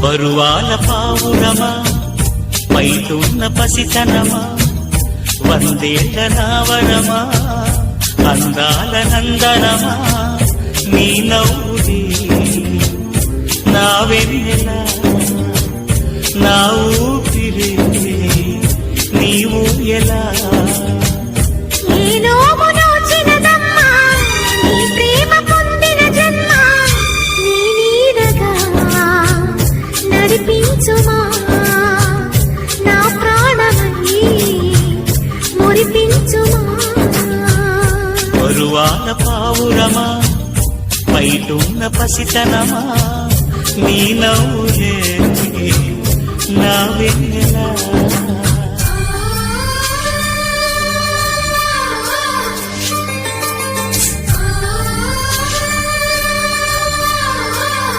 పరువాల పావురమా పైటున్న పసితనమా వందేళ్ల నావరమా అందాల నందనమా నీ నవ్వులే నా వెన్నెల నా ఊపిరే నీవు ఎలా నడిపించుమా నా ప్రాణమై మురిపించుమా పరువాల పావురమా పైటున్న పసితనమా నీ నవ్వులే నా వెన్నెల